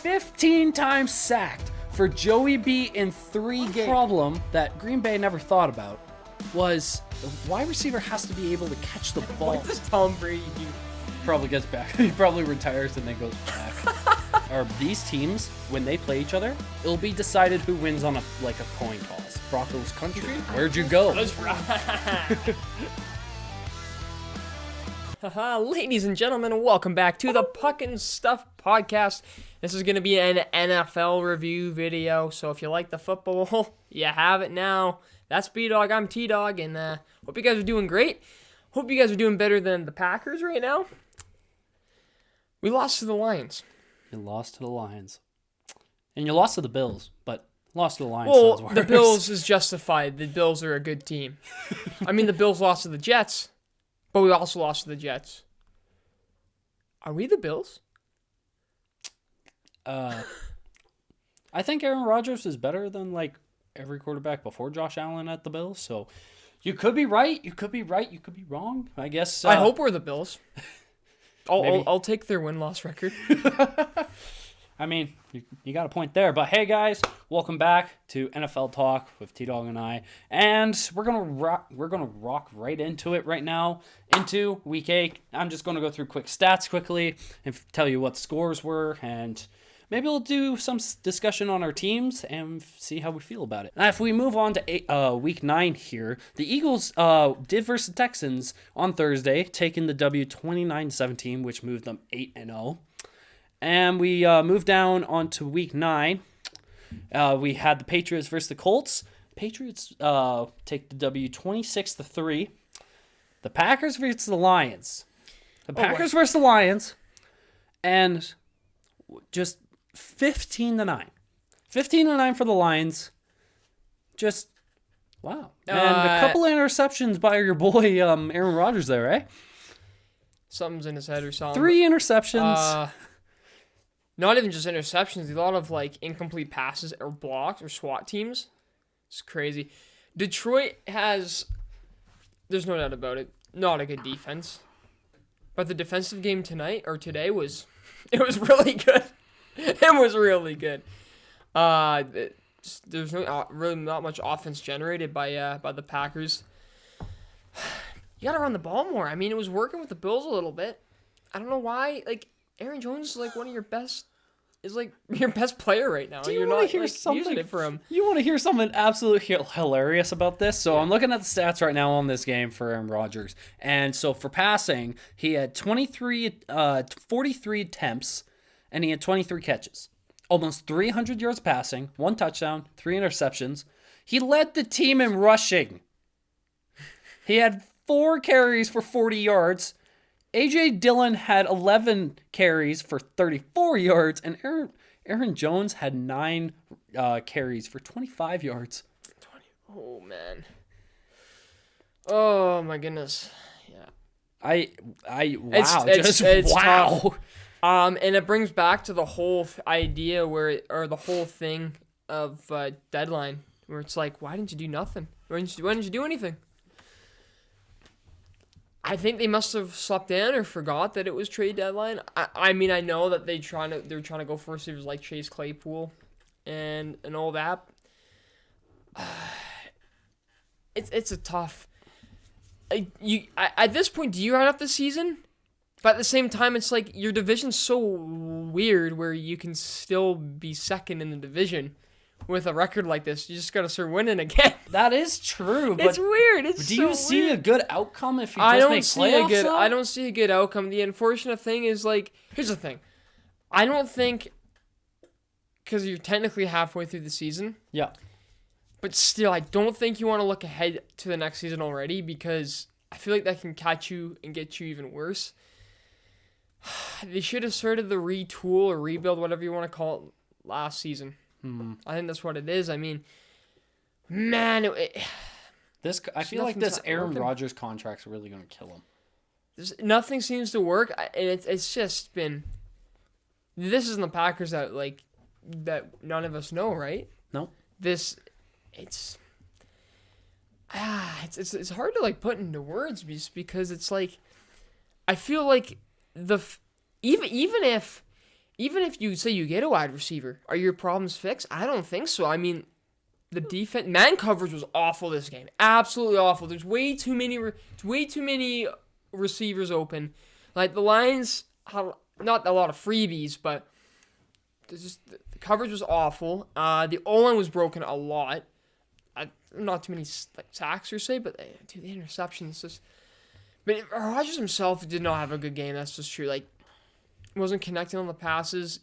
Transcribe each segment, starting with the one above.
15 times sacked for Joey B in 3 games. The problem that Green Bay never thought about was the wide receiver has to be able to catch the ball. What does Tom Brady do? Probably gets back. He probably retires and then goes back. Or these teams, when they play each other, it'll be decided who wins on a coin toss. Broncos country. Where'd you go? That's right. Ladies and gentlemen, welcome back to the Puck and Stuff podcast. This is going to be an NFL review video, so if you like the football, you have it now. That's B-Dog, I'm T-Dog, and hope you guys are doing great. Hope you guys are doing better than the Packers right now. We lost to the Lions. You lost to the Lions. And you lost to the Bills, but lost to the Lions Well, sounds worse. the Bills is justified. The Bills are a good team. I mean, the Bills lost to the Jets, but we also lost to the Jets. Are we the Bills? I think Aaron Rodgers is better than every quarterback before Josh Allen at the Bills. So you could be right. You could be right. You could be wrong. I guess. I hope we're the Bills. Maybe. I'll take their win-loss record. I mean, you got a point there. But hey, guys, welcome back to NFL Talk with T-Dog and I. And we're gonna rock right into it right now, into Week 8. I'm just going to go through quick stats quickly and tell you what scores were, and maybe we'll do some discussion on our teams and see how we feel about it. Now, if we move on to Week 9 here, the Eagles did versus the Texans on Thursday, taking the W 29-17, which moved them 8-0. And we moved down onto Week 9. We had the Patriots versus the Colts. Patriots take the W 26-3. The Packers versus the Lions. Versus the Lions. And just 15-9. 15-9 for the Lions. Just, wow. And a couple of interceptions by your boy Aaron Rodgers there, eh? Something's in his head or something. 3 interceptions. Not even just interceptions. A lot of incomplete passes or blocks or SWAT teams. It's crazy. Detroit has, there's no doubt about it, not a good defense. But the defensive game today was really good. It was really good. There's really not much offense generated by the Packers. You gotta run the ball more. I mean, it was working with the Bills a little bit. I don't know why. Aaron Jones is one of your best. Is your best player right now. Do you You're want not to hear something using it for him. You want to hear something absolutely hilarious about this? So I'm looking at the stats right now on this game for Aaron Rodgers, and so for passing, he had 43 attempts. And he had 23 catches. Almost 300 yards passing, 1 touchdown, 3 interceptions. He led the team in rushing. He had 4 carries for 40 yards. A.J. Dillon had 11 carries for 34 yards. And Aaron Jones had 9 carries for 25 yards. Oh, man. Oh, my goodness. Yeah. Wow. It's wow. Tough. And it brings back to the whole idea or the whole thing of deadline, where it's why didn't you do nothing? Why didn't you do anything? I think they must have slept in or forgot that it was trade deadline. I mean, I know that they're trying to go for receivers like Chase Claypool and all that. It's a tough. At this point, do you write up the season? But at the same time, it's your division's so weird where you can still be second in the division with a record like this. You just got to start winning again. That is true. But it's weird. do you see a good outcome if you just make playoffs? I don't see a good outcome. The unfortunate thing is here's the thing. I don't think, because you're technically halfway through the season. Yeah. But still, I don't think you want to look ahead to the next season already, because I feel like that can catch you and get you even worse. They should have started the retool or rebuild, whatever you want to call it, last season. I think that's what it is. I mean, man, I feel like this Aaron Rodgers contract's really going to kill him. Nothing seems to work, and it's just been. This isn't the Packers that none of us know, right? No. It's hard to put into words because it's I feel like even if even if you say you get a wide receiver, are your problems fixed? I don't think so. I mean, the defense man coverage was awful this game. Absolutely awful. There's way too many receivers open. Like the Lions had not a lot of freebies, but the coverage was awful. The O-line was broken a lot. Not too many sacks or say, but the interceptions just. But Rodgers himself did not have a good game. That's just true. Like, wasn't connecting on the passes.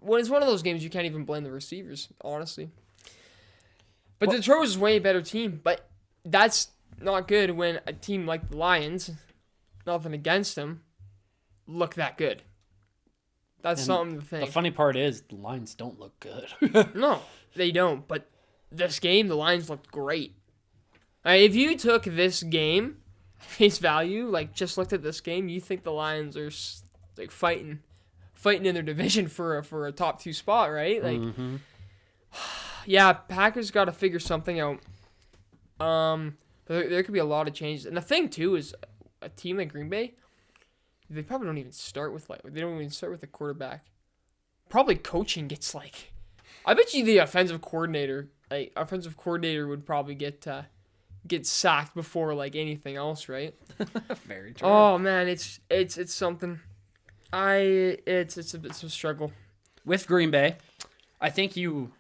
When it's one of those games, you can't even blame the receivers, honestly. But Detroit was a way better team. But that's not good when a team like the Lions, nothing against them, look that good. That's something to think. The funny part is the Lions don't look good. No, they don't. But this game, the Lions looked great. If you took this game face value, like just looked at this game, you think the Lions are like fighting in their division for a top 2 spot, right? Like, yeah, Packers got to figure something out. There could be a lot of changes, and the thing too is a team like Green Bay, they probably don't even start with a quarterback. Probably coaching gets like, I bet you the offensive coordinator would probably get sacked before like anything else, right? Very true. Oh man, it's something. It's a struggle with Green Bay. I think you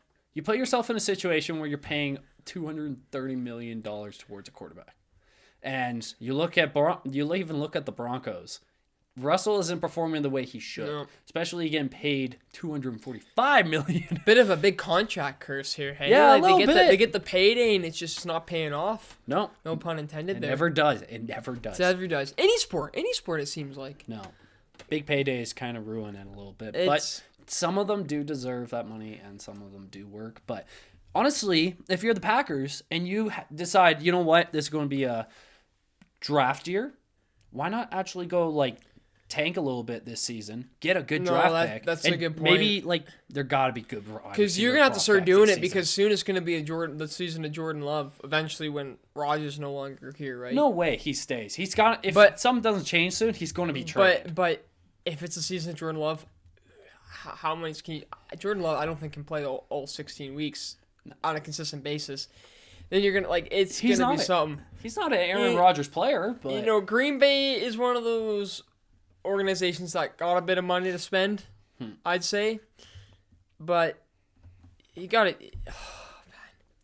put yourself in a situation where you're paying $230 million towards a quarterback, and you even look at the Broncos. Russell isn't performing the way he should, especially getting paid $245 million. Bit of a big contract curse here, hey? Yeah, like, a little bit. They get the payday, and it's just not paying off. No pun intended. It there. never does. It never does. Any sport, it seems like. No, big paydays kind of ruin it a little bit, but some of them do deserve that money, and some of them do work. But honestly, if you're the Packers and you decide, you know what, this is going to be a draft year, why not actually go like tank a little bit this season, get a good draft pick. That's a good point. Maybe like there got to be good. Because you're gonna have to start doing it because soon it's gonna be the season of Jordan Love. Eventually, when Rodgers is no longer here, right? No way he stays. He's got. If something doesn't change soon, he's going to be traded. But if it's a season of Jordan Love, how many can Jordan Love? I don't think can play all 16 weeks on a consistent basis. Then you're gonna it's gonna be something. He's not an Aaron Rodgers player, but Green Bay is one of those organizations that got a bit of money to spend, I'd say, but you got it. Oh,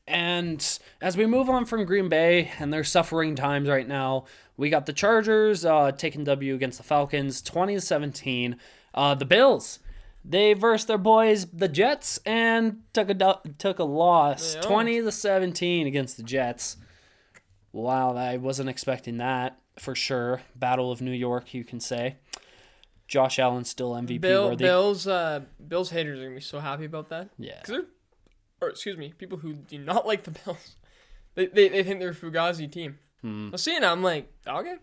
and as we move on from Green Bay and their suffering times right now, we got the Chargers taking W against the Falcons, 20-17. The Bills, they versed their boys, the Jets, and took a loss, 20-17 against the Jets. Wow, I wasn't expecting that. For sure. Battle of New York, you can say. Josh Allen still MVP worthy. Bills haters are going to be so happy about that. Yeah. People who do not like the Bills, they think they're a Fugazi team. Well, seeing that, I'm like, okay.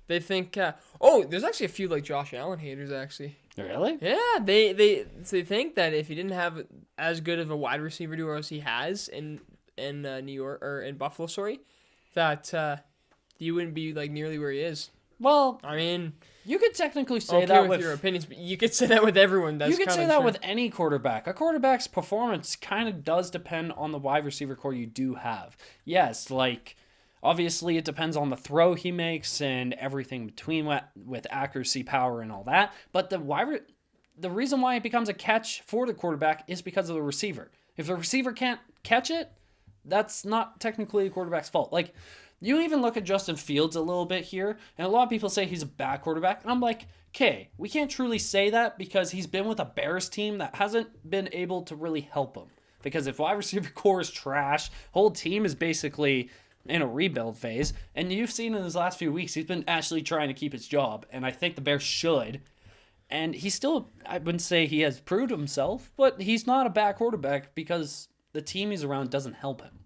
They think, there's actually a few like Josh Allen haters, actually. Really? Yeah, they think that if he didn't have as good of a wide receiver duo as he has in New York, or in Buffalo, that you wouldn't be like nearly where he is. Well, I mean, you could technically say that with your opinions, but you could say that with everyone. You could say that with any quarterback. A quarterback's performance kind of does depend on the wide receiver core you do have. Yes, like obviously it depends on the throw he makes and everything between with accuracy, power, and all that. But the reason why it becomes a catch for the quarterback is because of the receiver. If the receiver can't catch it, that's not technically the quarterback's fault. Like, you even look at Justin Fields a little bit here, and a lot of people say he's a bad quarterback, and I'm like, okay, we can't truly say that because he's been with a Bears team that hasn't been able to really help him. Because if wide receiver core is trash, whole team is basically in a rebuild phase, and you've seen in his last few weeks, he's been actually trying to keep his job, and I think the Bears should. And he's still, I wouldn't say he has proved himself, but he's not a bad quarterback because the team he's around doesn't help him.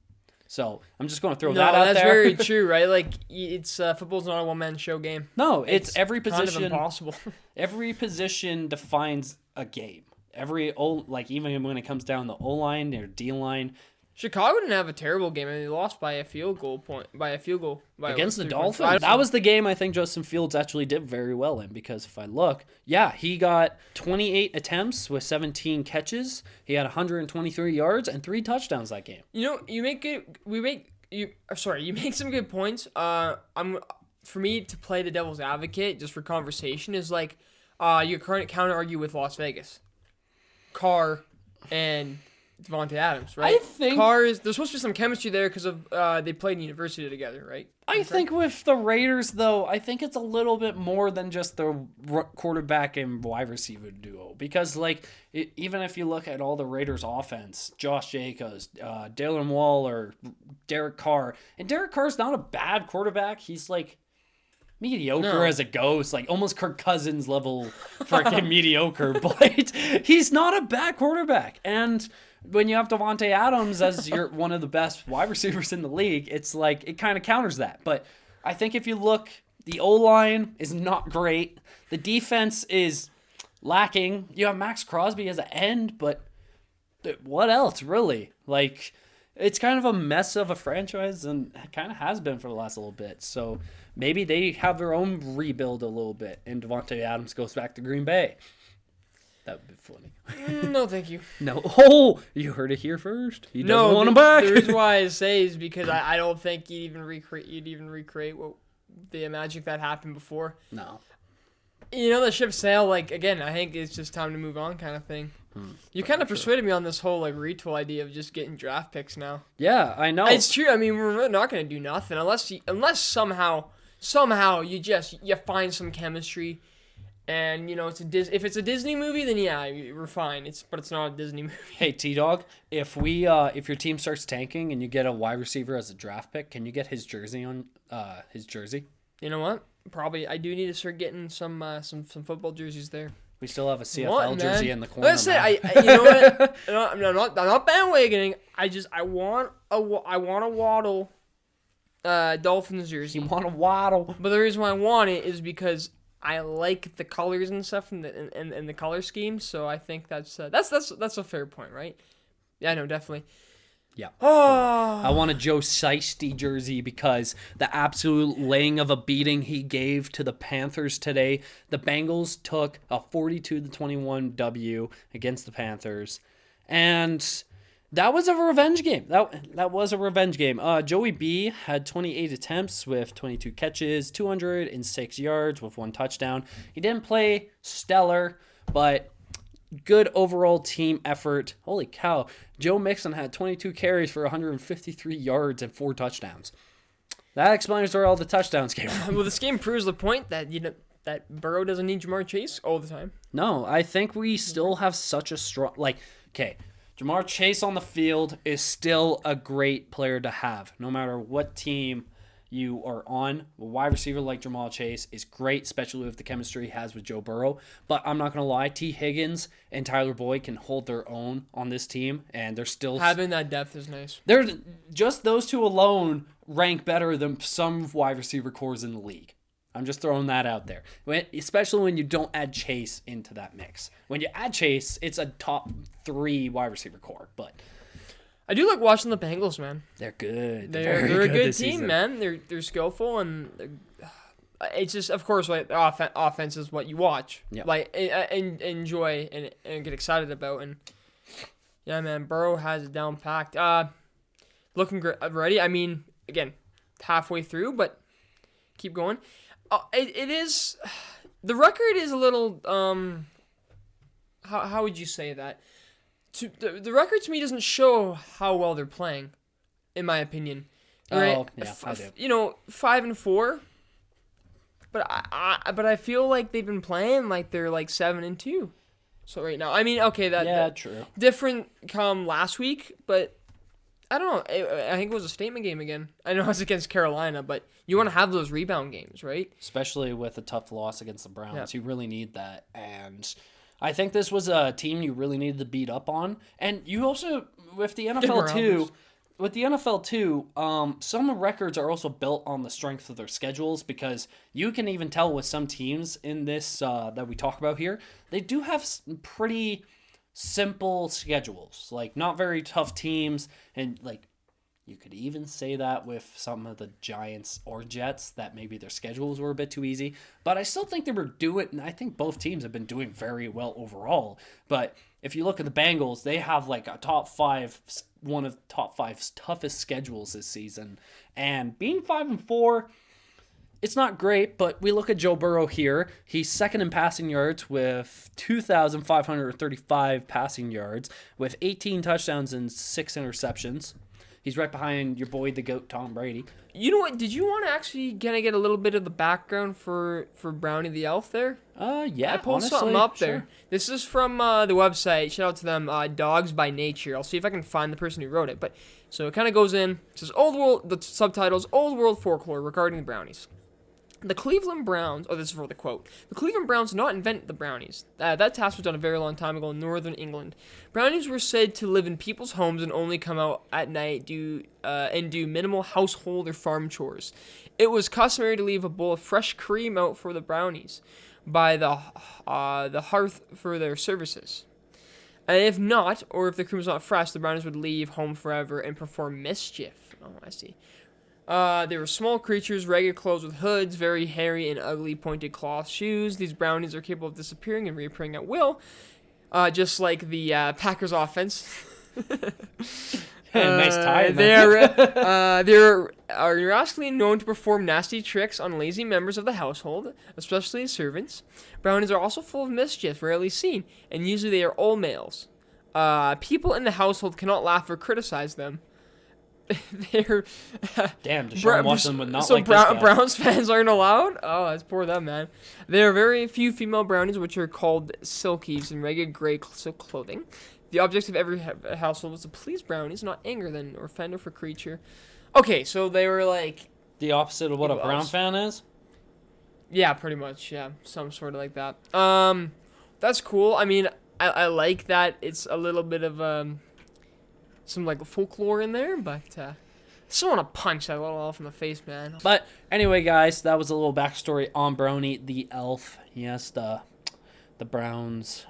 So I'm just going to throw that out there. That's very true, right? Like, it's football's not a one-man show game. No, it's every position. Kind of impossible. Every position defines a game. Even when it comes down the O-line or D-line, Chicago didn't have a terrible game. I mean, they lost by a field goal. Against the 3 points. Dolphins. That was the game I think Justin Fields actually did very well in, because if I look, he got 28 attempts with 17 catches. He had 123 yards and 3 touchdowns that game. You make some good points. For me to play the devil's advocate just for conversation is like, you counter argue with Las Vegas, Carr, and Devontae Adams, right? I think there's supposed to be some chemistry there because of they played in university together, right? I think with the Raiders, though, I think it's a little bit more than just the quarterback and wide receiver duo, because even if you look at all the Raiders' offense, Josh Jacobs, Darren Waller, Derek Carr, and Derek Carr's not a bad quarterback. He's mediocre as it goes, almost Kirk Cousins level freaking mediocre, but he's not a bad quarterback. And when you have Devontae Adams as one of the best wide receivers in the league, it's it kind of counters that. But I think if you look, the O-line is not great. The defense is lacking. You have Max Crosby as an end, but what else, really? It's kind of a mess of a franchise, and it kind of has been for the last little bit. So maybe they have their own rebuild a little bit, and Devontae Adams goes back to Green Bay. That would be funny. No, thank you. No. Oh, you heard it here first. He doesn't want him back. The reason why I say is because I don't think you'd even recreate what the magic that happened before. No. The ship sail. Again, I think it's just time to move on, kind of thing. You kind of persuaded me on this whole retool idea of just getting draft picks now. Yeah, I know. It's true. I mean, we're not going to do nothing unless somehow you find some chemistry. And if it's a Disney movie, then we're fine. But it's not a Disney movie. Hey, T-Dog, if your team starts tanking and you get a wide receiver as a draft pick, can you get his jersey on his jersey? You know what? Probably I do need to start getting some football jerseys there. We still have a CFL jersey in the corner. Let's say you know what? I'm not bandwagoning. I want a Waddle Dolphins jersey. You want a Waddle? But the reason why I want it is because I like the colors and stuff and the color scheme. So I think that's a fair point, right? Yeah, no, definitely. Yeah. Oh. I want a Joe Shiesty jersey because the absolute laying of a beating he gave to the Panthers today. The Bengals took a 42-21 W against the Panthers. And that was a revenge game. That was a revenge game. Joey B had 28 attempts with 22 catches, 206 yards with 1 touchdown. He didn't play stellar, but good overall team effort. Holy cow. Joe Mixon had 22 carries for 153 yards and 4 touchdowns. That explains where all the touchdowns came from. Well, this game proves the point that that Burrow doesn't need Ja'Marr Chase all the time. No, I think we still have such a strong... Ja'Marr Chase on the field is still a great player to have, no matter what team you are on. A wide receiver like Ja'Marr Chase is great, especially with the chemistry he has with Joe Burrow. But I'm not going to lie, T. Higgins and Tyler Boyd can hold their own on this team, and they're still... Having that depth is nice. They're just those two alone rank better than some wide receiver cores in the league. I'm just throwing that out there, especially when you don't add Chase into that mix. When you add Chase, it's a top 3 wide receiver core, but... I do like watching the Bengals, man. They're good. They're a good team, man. They're skillful, and it's just, of course, offense is what you watch, and enjoy and get excited about. And yeah, man, Burrow has it down packed. Looking great already. I mean, again, halfway through, but keep going. It is, the record is a little how would you say that? The record to me doesn't show how well they're playing, in my opinion. Right? Oh, yeah, I do. 5-4, but I feel like they've been playing like they're 7-2. So right now, I mean, okay, that true. Different come last week, but I don't know. I think it was a statement game again. I know it's against Carolina, but you want to have those rebound games, right? Especially with a tough loss against the Browns, you really need that. And I think this was a team you really needed to beat up on. And you also, with the NFL too, some records are also built on the strength of their schedules, because you can even tell with some teams in this that we talk about here, they do have pretty simple schedules, like not very tough teams, and like you could even say that with some of the Giants or Jets that maybe their schedules were a bit too easy. But I still think they were doing. I think both teams have been doing very well overall. But if you look at the Bengals, they have like a one of top five toughest schedules this season, and being 5-4. It's not great, but we look at Joe Burrow here. He's second in passing yards with 2,535 passing yards with 18 touchdowns and 6 interceptions. He's right behind your boy, the GOAT, Tom Brady. You know what? Did you want to actually get a little bit of the background for Brownie the Elf there? Yeah, I pulled honestly, something up there. sure. This is from the website. Shout out to them, Dogs by Nature. I'll see if I can find the person who wrote it. But so it kind of goes in. It says Old World. The subtitles: Old World folklore regarding the brownies. The Cleveland Browns, this is for the quote. The Cleveland Browns did not invent the brownies. That task was done a very long time ago in northern England. Brownies were said to live in people's homes and only come out at night and do minimal household or farm chores. It was customary to leave a bowl of fresh cream out for the brownies by the hearth for their services. And if not, or if the cream was not fresh, the brownies would leave home forever and perform mischief. Oh, I see. They were small creatures, ragged clothes with hoods, very hairy and ugly pointed cloth shoes. These brownies are capable of disappearing and reappearing at will, just like the Packers offense. Nice tie. They're rascally known to perform nasty tricks on lazy members of the household, especially servants. Brownies are also full of mischief, rarely seen, and usually they are all males. People in the household cannot laugh or criticize them. They're Damn, Deshaun Watson would not so like this guy. Browns fans aren't allowed? Oh, that's poor them, man. There are very few female brownies, which are called silkies, in ragged gray silk clothing. The object of every household was to please brownies, not anger them or offend or for creature. Okay, so they were like... The opposite of what a Who Brown else? fan is? Yeah, pretty much, yeah. Some sort of like that. That's cool. I mean, I like that it's a little bit of... some like folklore in there, but I still want to punch that little elf in the face, man. But anyway, guys, that was a little backstory on Brownie the Elf. Yes, the Browns.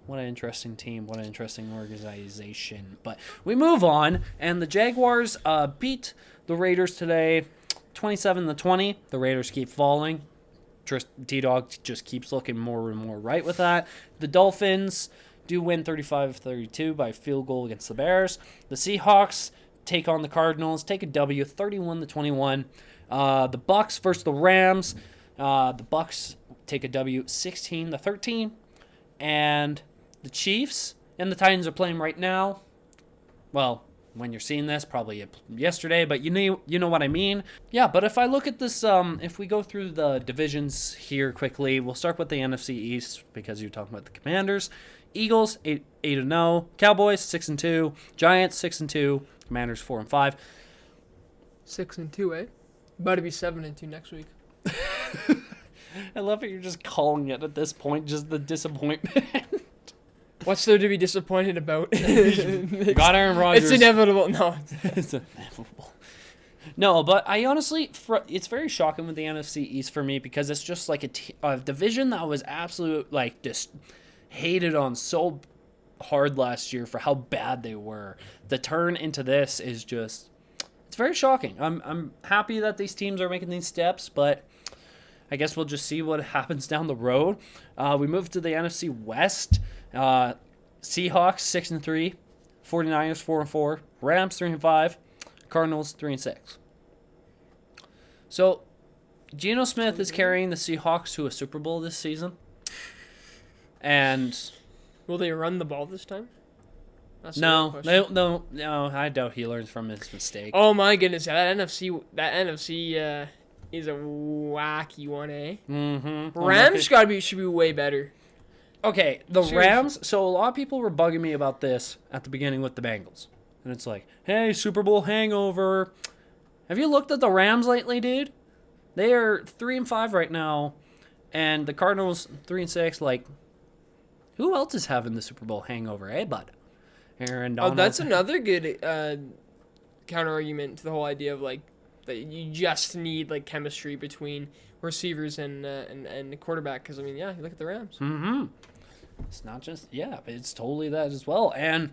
What an interesting team. What an interesting organization. But we move on, and the Jaguars beat the Raiders today, 27-20. The Raiders keep falling. T-Dog just keeps looking more and more right with that. The Dolphins do win 35-32 by a field goal against the Bears. The Seahawks take on the Cardinals, take a W, 31-21. The Bucks versus the Rams. The Bucks take a W, 16-13. And the Chiefs and the Titans are playing right now. Well, when you're seeing this, probably yesterday, but you know what I mean. Yeah, but if I look at this, if we go through the divisions here quickly, we'll start with the NFC East because you're talking about the Commanders. Eagles 8-0, Cowboys 6-2, Giants 6-2, Commanders 4-5. 6-2, eh? About to be 7-2 next week. I love it. You're just calling it at this point, just the disappointment. What's there to be disappointed about? Got Aaron Rodgers. It's inevitable. No. It's inevitable. No, but I honestly, it's very shocking with the NFC East for me because it's just like a division that was absolute like just hated on so hard last year for how bad they were. The turn into this is just, it's very shocking. I'm happy that these teams are making these steps, but I guess we'll just see what happens down the road. We move to the NFC West. Seahawks 6-3, 49ers 4-4, Rams 3-5, Cardinals 3-6. So, Geno Smith is carrying the Seahawks to a Super Bowl this season. And will they run the ball this time? That's no, I doubt he learns from his mistake. Oh my goodness, that NFC is a wacky one, eh? Mm-hmm. Rams should be way better. Okay, the Seriously. Rams. So a lot of people were bugging me about this at the beginning with the Bengals, and it's like, hey, Super Bowl hangover. Have you looked at the Rams lately, dude? They are 3-5 right now, and the Cardinals 3-6. Like, who else is having the Super Bowl hangover, eh, bud? Aaron Donald. Oh, that's another good counter argument to the whole idea of like that you just need like chemistry between receivers and the quarterback. Because I mean, yeah, you look at the Rams. Mm-hmm. It's not just it's totally that as well. And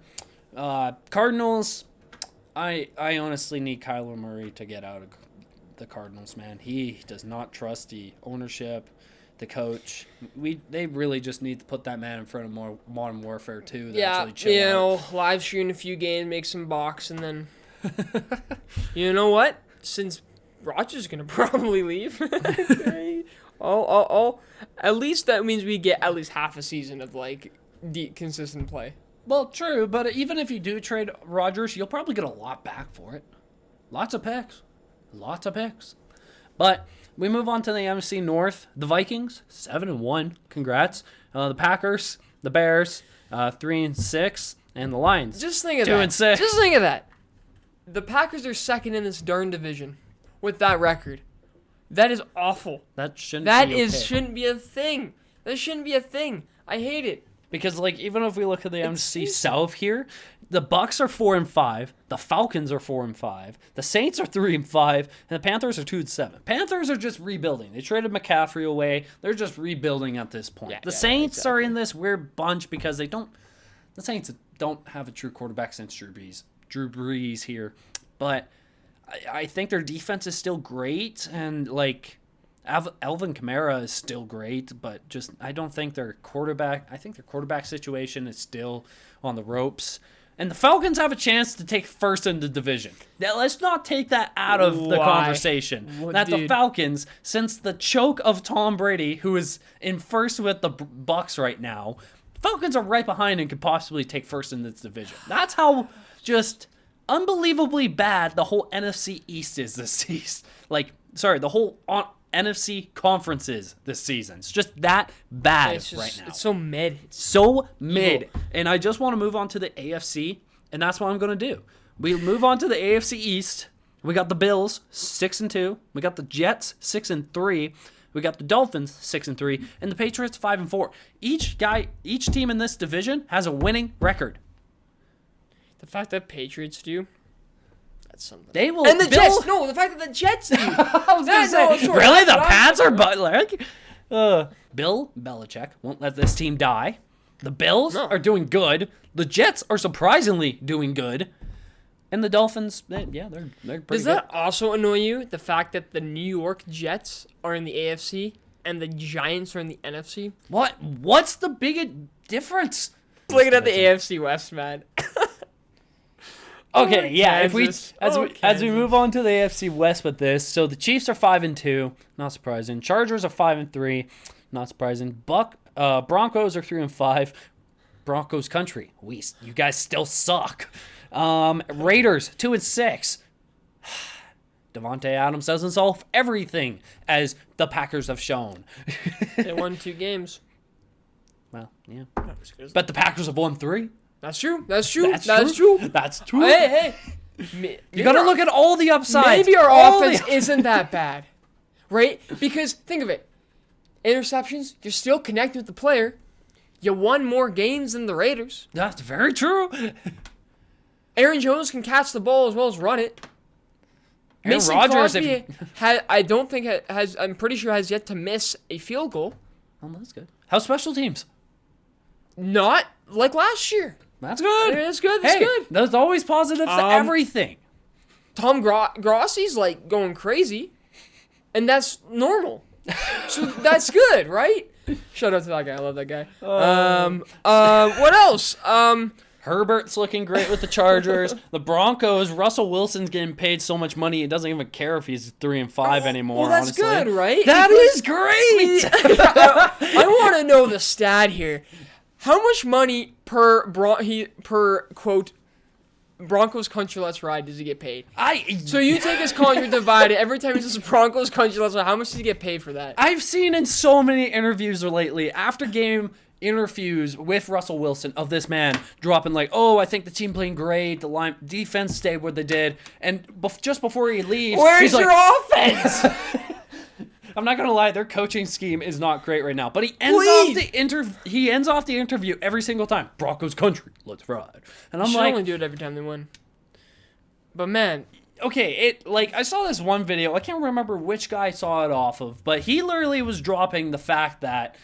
Cardinals, I honestly need Kyler Murray to get out of the Cardinals, man. He does not trust the ownership, the coach. They really just need to put that man in front of more Modern Warfare 2. Live stream a few games, make some box, and then you know what? Since Rodgers gonna probably leave, at least that means we get at least half a season of like consistent play. Well, true, but even if you do trade Rodgers, you'll probably get a lot back for it. Lots of picks. But we move on to the NFC North. The Vikings, 7-1. Congrats. The Packers, the Bears, 3-6, and the Lions. Just think of 2-6. Just think of that. The Packers are second in this darn division with that record. That is awful. That shouldn't be a thing. That shouldn't be a thing. I hate it. Because like even if we look at the NFC South here, the Bucks are 4-5, the Falcons are 4-5, the Saints are 3-5, and the Panthers are 2-7. Panthers are just rebuilding. They traded McCaffrey away. They're just rebuilding at this point. The Saints are in this weird bunch because the Saints don't have a true quarterback since Drew Brees here. But I think their defense is still great, and like Alvin Kamara is still great, but just I don't think their quarterback situation is still on the ropes. And the Falcons have a chance to take first in the division. Now, let's not take that out of the conversation. The Falcons, since the choke of Tom Brady, who is in first with the Bucks right now, Falcons are right behind and could possibly take first in this division. That's how just unbelievably bad the whole NFC East is this season. The whole NFC conferences this season. It's just that bad right now. It's so mid. And I just want to move on to the AFC, and that's what I'm going to do. We move on to the AFC East. We got the Bills, 6-2. We got the Jets, 6-3. We got the Dolphins, 6-3. And the Patriots, 5-4. Each team in this division has a winning record. The fact that Patriots do, that's something. They will. And the Jets. No, the fact that the Jets do. I was gonna say, really, the Pats are Bill Belichick won't let this team die. The Bills are doing good. The Jets are surprisingly doing good. And the Dolphins, they're pretty good. Does that also annoy you? The fact that the New York Jets are in the AFC and the Giants are in the NFC? What's the biggest difference? Looking at the AFC West, man. Okay, yeah. As we move on to the AFC West with this, so the Chiefs are 5-2, not surprising. Chargers are 5-3, not surprising. Broncos are 3-5. Broncos country, you guys still suck. Raiders 2-6. Devontae Adams doesn't solve everything, as the Packers have shown. They won 2 games. Well, yeah, but the Packers have won 3. That's true. That's true. Hey. You got to look at all the upsides. Maybe our offense isn't that bad, right? Because think of it. Interceptions, you're still connected with the player. You won more games than the Raiders. That's very true. Aaron Jones can catch the ball as well as run it. Mason Crosby I'm pretty sure has yet to miss a field goal. Oh, that's good. How's special teams? Not like last year. That's good. That's good. There's always positives to everything. Tom Grossi's like going crazy, and that's normal. So that's good, right? Shout out to that guy. I love that guy. What else? Herbert's looking great with the Chargers. The Broncos, Russell Wilson's getting paid so much money he doesn't even care if he's 3-5 anymore. Well, that's honestly. good, right? That is great. I want to know the stat here. How much money per quote Broncos country let's ride does he get paid? So you take his contract divided every time he says Broncos country let's ride. How much does he get paid for that? I've seen in so many interviews lately, after game interviews with Russell Wilson, of this man dropping like, "Oh, I think the team playing great. The line defense stayed where they did," and just before he leaves, where's your offense? I'm not gonna lie, their coaching scheme is not great right now. But he ends off the interview every single time. Broncos country, let's ride. And I'm like, only do it every time they win. But man, okay, I saw this one video. I can't remember which guy saw it off of, but he literally was dropping the fact that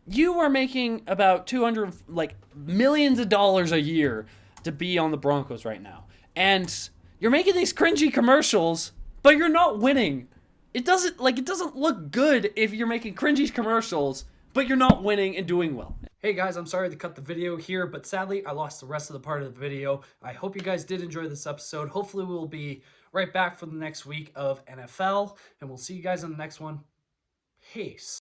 You are making about 200 like millions of dollars a year to be on the Broncos right now. And you're making these cringy commercials, but you're not winning. It doesn't look good if you're making cringy commercials, but you're not winning and doing well. Hey guys, I'm sorry to cut the video here, but sadly I lost the rest of the part of the video. I hope you guys did enjoy this episode. Hopefully we'll be right back for the next week of NFL, and we'll see you guys in the next one. Peace.